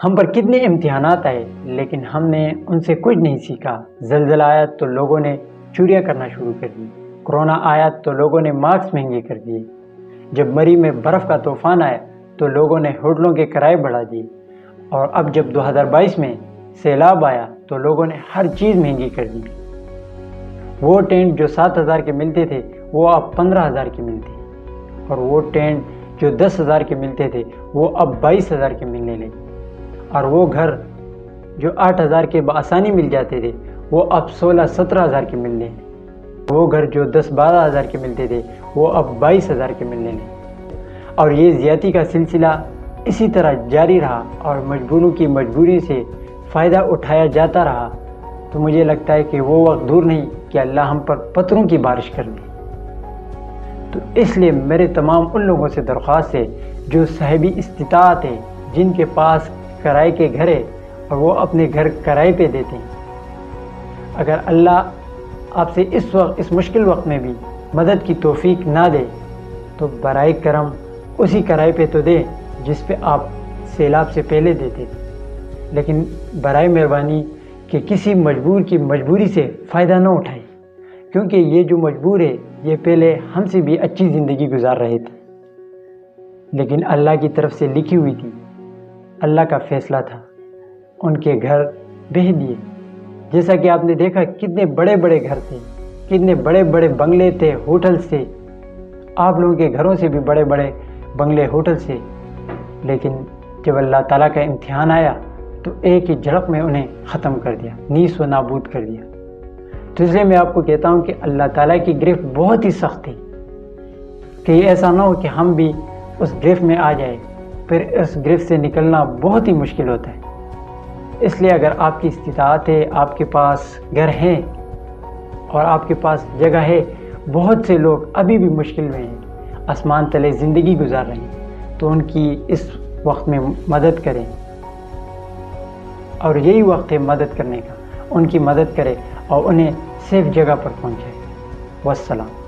ہم پر کتنے امتحانات آئے لیکن ہم نے ان سے کچھ نہیں سیکھا۔ زلزلہ آیا تو لوگوں نے چوریاں کرنا شروع کر دی۔ کرونا آیا تو لوگوں نے ماسک مہنگے کر دیے۔ جب مری میں برف کا طوفان آیا تو لوگوں نے ہوٹلوں کے کرائے بڑھا دیے۔ اور اب جب 2022 میں سیلاب آیا تو لوگوں نے ہر چیز مہنگی کر دی۔ وہ ٹینٹ جو 7,000 کے ملتے تھے وہ اب 15,000 کے ملتے ہیں، اور وہ ٹینٹ جو 10,000 کے ملتے تھے وہ اب 22,000 کے ملنے لگے، اور وہ گھر جو 8,000 کے بآسانی مل جاتے تھے وہ اب 16-17,000 کے ملنے لگے۔ وہ گھر جو 10-12,000 کے ملتے تھے وہ اب 22,000 کے ملنے لگے، اور یہ زیادتی کا سلسلہ اسی طرح جاری رہا اور مجبوروں کی مجبوری سے فائدہ اٹھایا جاتا رہا، تو مجھے لگتا ہے کہ وہ وقت دور نہیں کہ اللہ ہم پر پتھروں کی بارش کر دے۔ تو اس لیے میرے تمام ان لوگوں سے درخواست ہے جو صاحبی استطاعت ہے، جن کے پاس کرائے کے گھر ہے اور وہ اپنے گھر کرائے پہ دیتے ہیں، اگر اللہ آپ سے اس مشکل وقت میں بھی مدد کی توفیق نہ دے تو برائے کرم اسی کرائے پہ تو دے جس پہ آپ سیلاب سے پہلے دیتے تھے، لیکن برائے مہربانی کہ کسی مجبور کی مجبوری سے فائدہ نہ اٹھائے، کیونکہ یہ جو مجبور ہے یہ پہلے ہم سے بھی اچھی زندگی گزار رہے تھے، لیکن اللہ کی طرف سے لکھی ہوئی تھی، اللہ کا فیصلہ تھا، ان کے گھر بہہ دیے۔ جیسا کہ آپ نے دیکھا کتنے بڑے بڑے گھر تھے، کتنے بڑے بڑے بنگلے تھے، ہوٹلز تھے، آپ لوگوں کے گھروں سے بھی بڑے بڑے بنگلے ہوٹل سے، لیکن جب اللہ تعالیٰ کا امتحان آیا تو ایک ہی جھڑک میں انہیں ختم کر دیا، نیست و نابود کر دیا۔ تو اس لیے میں آپ کو کہتا ہوں کہ اللہ تعالیٰ کی گرفت بہت ہی سخت ہے، کہ ایسا نہ ہو کہ ہم بھی اس گرفت میں آ جائے، پھر اس گرفت سے نکلنا بہت ہی مشکل ہوتا ہے۔ اس لیے اگر آپ کی استطاعت ہے، آپ کے پاس گھر ہیں اور آپ کے پاس جگہ ہے، بہت سے لوگ ابھی بھی مشکل میں ہیں، آسمان تلے زندگی گزار رہے ہیں، تو ان کی اس وقت میں مدد کریں، اور یہی وقت ہے مدد کرنے کا، ان کی مدد کرے اور انہیں سیف جگہ پر پہنچائے۔ والسلام۔